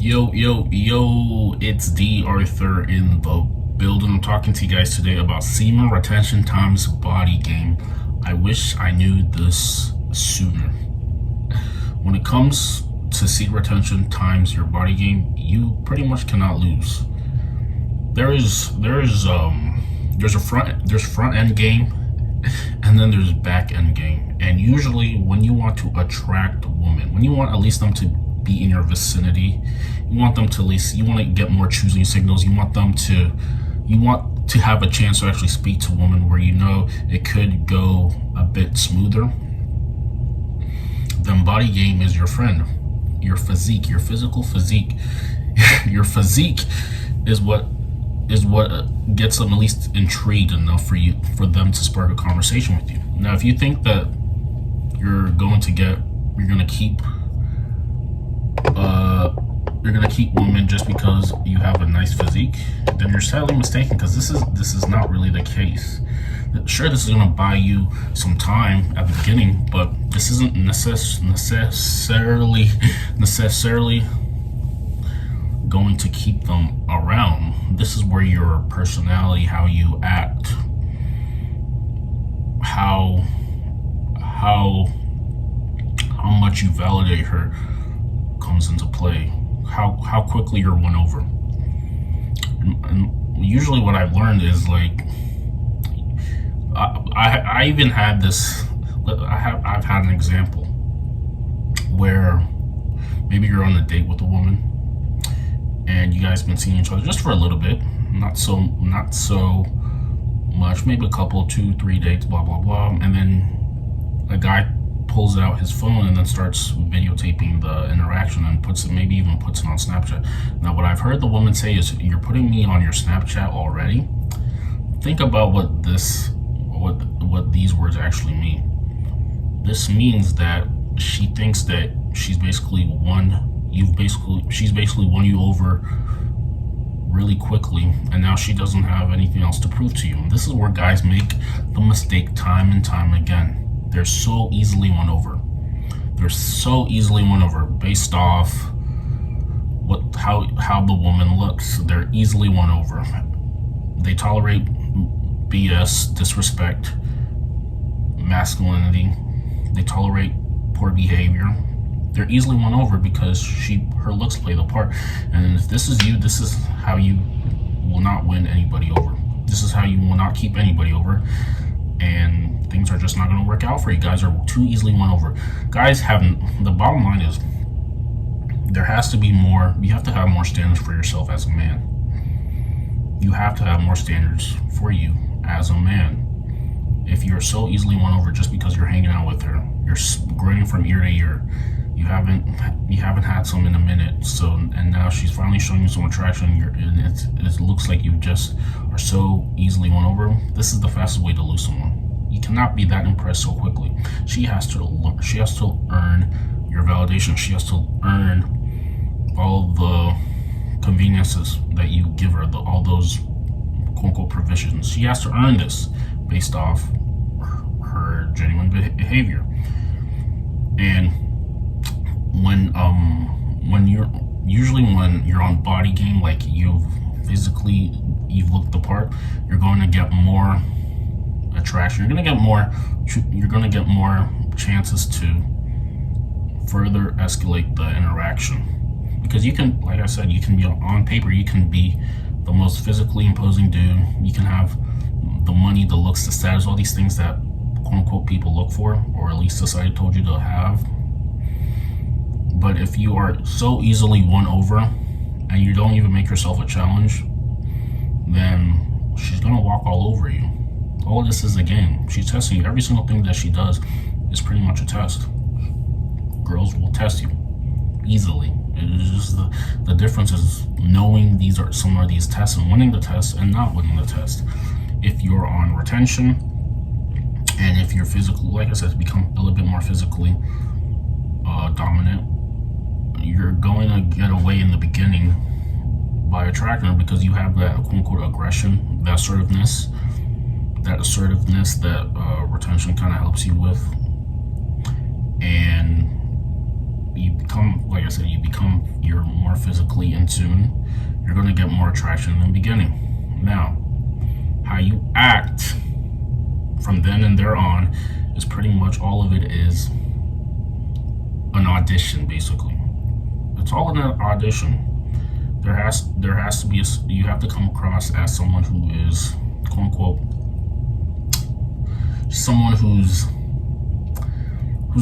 Yo, it's D.Arthur in the building. I'm talking to you guys today about semen retention times body game. I wish I knew this sooner. When it comes to seed retention times your body game, you pretty much cannot lose. There's front end game, and then there's back end game. And usually when you want to attract women, when you want at least them to be in your vicinity, you want to get more choosing signals. You want to have a chance to actually speak to women where you know it could go a bit smoother. Then body game is your friend. Your physique, your physical physique. Your physique is what gets them at least intrigued enough for them to spark a conversation with you. Now, if you think that you're gonna keep women just because you have a nice physique, then you're sadly mistaken, because this is not really the case. Sure, this is gonna buy you some time at the beginning, but this isn't necessarily going to keep them around. This is where your personality, how you act, how much you validate her comes into play. How quickly you're won over. And usually what I've learned is, like, I even had this. I've had an example where maybe you're on a date with a woman and you guys been seeing each other just for a little bit, not so much, maybe a couple, 2-3 dates, blah blah blah, and then a guy pulls out his phone and then starts videotaping the interaction and maybe even puts it on Snapchat. Now, what I've heard the woman say is, "You're putting me on your Snapchat already." Think about what these words actually mean. This means that she thinks that she's basically won you over really quickly, and now she doesn't have anything else to prove to you. And this is where guys make the mistake time and time again. They're so easily won over. Based off how the woman looks. They're easily won over. They tolerate BS, disrespect, masculinity. They tolerate poor behavior. They're easily won over because her looks play the part. And if this is you, this is how you will not win anybody over. This is how you will not keep anybody over. And things are just not going to work out for you. Guys are too easily won over. The bottom line is, there has to be more. You have to have more standards for yourself as a man. You have to have more standards for you as a man. If you're so easily won over just because you're hanging out with her, you're grinning from ear to ear, you haven't had some in a minute, and now she's finally showing you some attraction, and it looks like you just are so easily won over. This is the fastest way to lose someone. You cannot be that impressed so quickly. She has to earn your validation. She has to earn all the conveniences that you give her, all those quote-unquote provisions. She has to earn this based off her genuine behavior. And when you're on body game, like you've looked the part, you're going to get more attraction. You're going to get more chances to further escalate the interaction, because you can, like I said, you can be on paper, you can be the most physically imposing dude, you can have the money, the looks, the status, all these things that quote-unquote people look for, or at least society told you to have. But if you are so easily won over and you don't even make yourself a challenge, then she's gonna walk all over you. All of this is a game. She's testing you. Every single thing that she does is pretty much a test. Girls will test you easily. It is just the difference is knowing some of these tests and winning the test and not winning the test. If you're on retention, and if you're physically, like I said, become a little bit more physically dominant, you're going to get away in the beginning by attracting her, because you have that quote-unquote aggression, that assertiveness that retention kind of helps you with. And you become, like I said, you you're more physically in tune, you're going to get more attraction in the beginning. Now, how you act from then and there on is pretty much all of it is an audition, basically. It's all an audition. There has to be you have to come across as someone who is, quote unquote, someone who's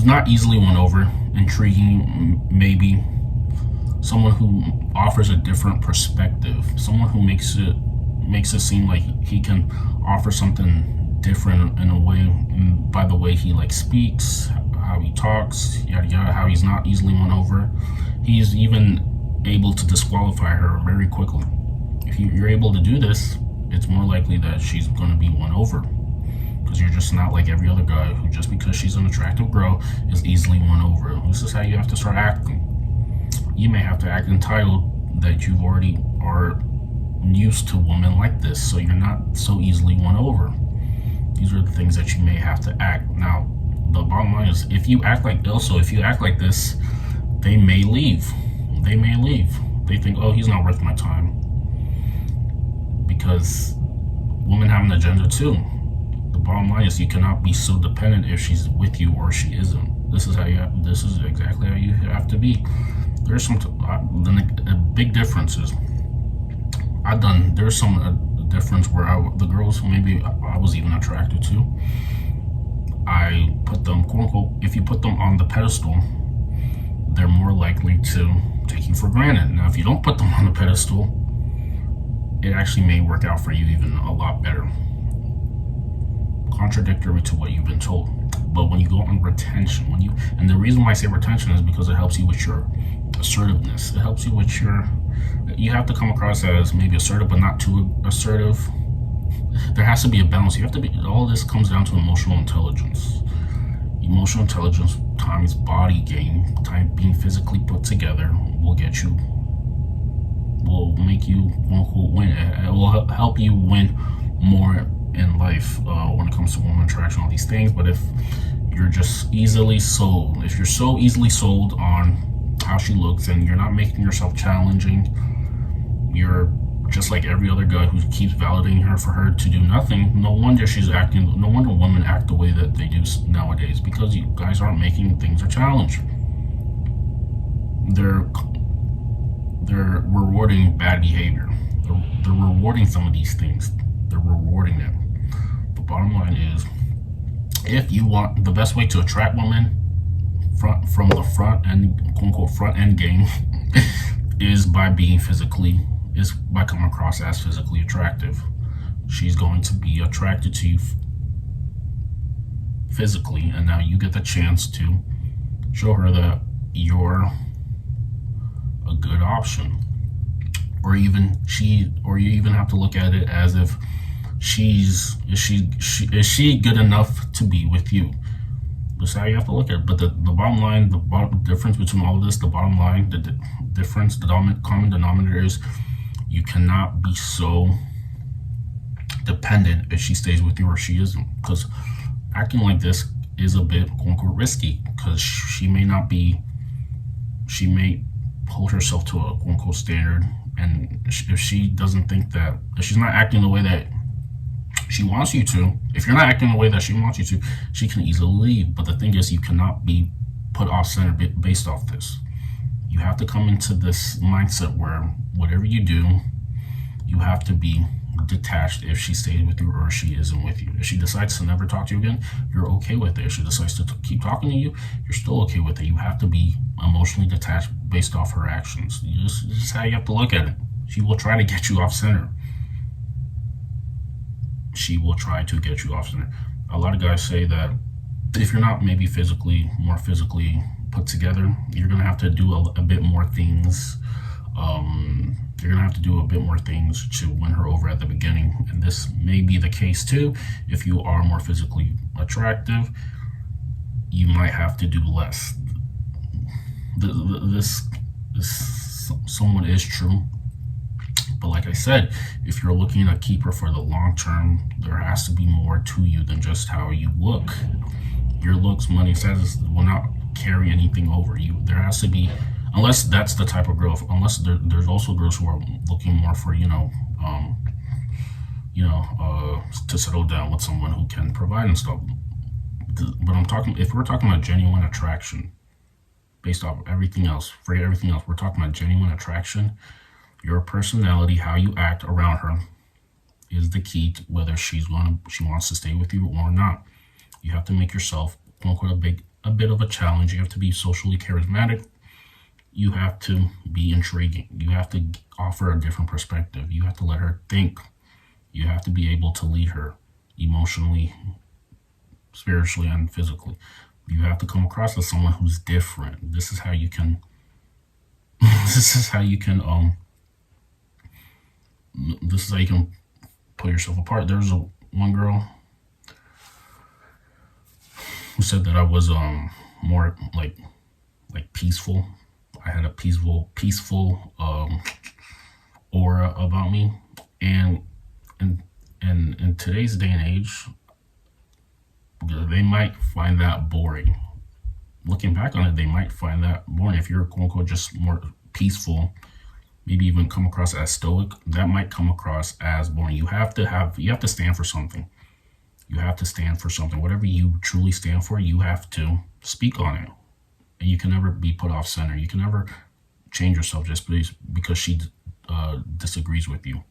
not easily won over, intriguing, maybe someone who offers a different perspective, someone who makes it seem like he can offer something different in a way, by the way he like speaks, how he talks, yada yada, how he's not easily won over. He's even able to disqualify her very quickly. If you're able to do this, it's more likely that she's going to be won over, because you're just not like every other guy who, just because she's an attractive girl, is easily won over. This is how you have to start acting. You may have to act entitled that you already are used to women like this, so you're not so easily won over. These are the things that you may have to act. Now, the bottom line is, if you act like this, they may leave. They may leave. They think, oh, he's not worth my time. Because women have an agenda too. The bottom line is, you cannot be so dependent if she's with you or she isn't. This is exactly how you have to be. There's some big differences. There's some difference where the girls who maybe I was even attracted to, I put them, quote unquote, if you put them on the pedestal, they're more likely to take you for granted. Now, if you don't put them on the pedestal, it actually may work out for you even a lot better. Contradictory to what you've been told. But when you go on retention, and the reason why I say retention is because it helps you with your assertiveness. It helps you with you have to come across as maybe assertive, but not too assertive. There has to be a balance. All this comes down to emotional intelligence. Emotional intelligence times body game, time being physically put together, will make you, quote unquote, win. It will help you win more in life when it comes to woman attraction, all these things. But if you're just easily sold, if you're so easily sold on how she looks and you're not making yourself challenging, you're just like every other guy who keeps validating her for her to do nothing. No wonder women act the way that they do nowadays, because you guys aren't making things a challenge. They're rewarding bad behavior. They're rewarding some of these things. They're rewarding it. The bottom line is, if you want the best way to attract women from the front end, quote unquote, front end game, is by coming across as physically attractive. She's going to be attracted to you physically, and now you get the chance to show her that you're a good option. Or you even have to look at it as if is she good enough to be with you? That's how you have to look at it. But the bottom line, the difference between all of this, the bottom line, the difference, the common denominator is, you cannot be so dependent if she stays with you or she isn't. Because acting like this is a bit, quote unquote, risky, because she may hold herself to a, quote unquote, standard. And if she doesn't think that, if she's not acting the way that she wants you to, if you're not acting the way that she wants you to, she can easily leave. But the thing is, you cannot be put off center based off this. You have to come into this mindset where whatever you do, you have to be detached if she stays with you or she isn't with you. If she decides to never talk to you again, you're okay with it. If she decides to keep talking to you, you're still okay with it. You have to be emotionally detached based off her actions. This is how you have to look at it. She will try to get you off center. She will try to get you off center. A lot of guys say that if you're not maybe more physically put together, you're going to have to do a bit more things. You're going to have to do a bit more things to win her over at the beginning. And this may be the case too. If you are more physically attractive, you might have to do less. This somewhat is true. But like I said, if you're looking to keep her for the long term, there has to be more to you than just how you look. Your looks, money, status will not carry anything over you. There has to be unless that's the type of girl. Unless there's also girls who are looking more for to settle down with someone who can provide and stuff. But if we're talking about genuine attraction, based off of everything else, forget everything else. We're talking about genuine attraction. Your personality, how you act around her, is the key to whether she wants to stay with you or not. You have to make yourself, quote unquote, a bit of a challenge. You have to be socially charismatic. You have to be intriguing. You have to offer a different perspective. You have to let her think. You have to be able to lead her emotionally, spiritually, and physically. You have to come across as someone who's different. This is how you can put yourself apart. There's one girl who said that I was more like peaceful. I had a peaceful aura about me, and in today's day and age, they might find that boring. Looking back on it, they might find that boring. If you're, quote unquote, just more peaceful, maybe even come across as stoic, that might come across as boring. You have to stand for something. You have to stand for something. Whatever you truly stand for, you have to speak on it. And you can never be put off center. You can never change yourself just because she disagrees with you.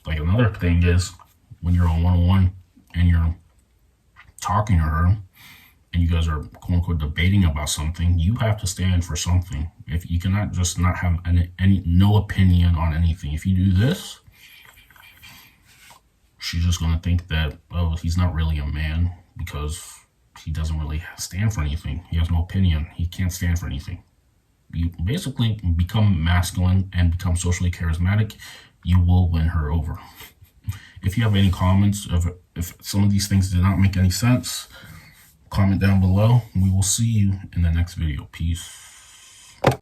Like, another thing is, when you're on one-on-one and you're talking to her and you guys are, quote unquote, debating about something, you have to stand for something. If you cannot just not have no opinion on anything. If you do this, she's just gonna think that, oh, he's not really a man because he doesn't really stand for anything. He has no opinion. He can't stand for anything. You basically become masculine and become socially charismatic. You will win her over. If you have any comments, if some of these things did not make any sense, comment down below. We will see you in the next video. Peace.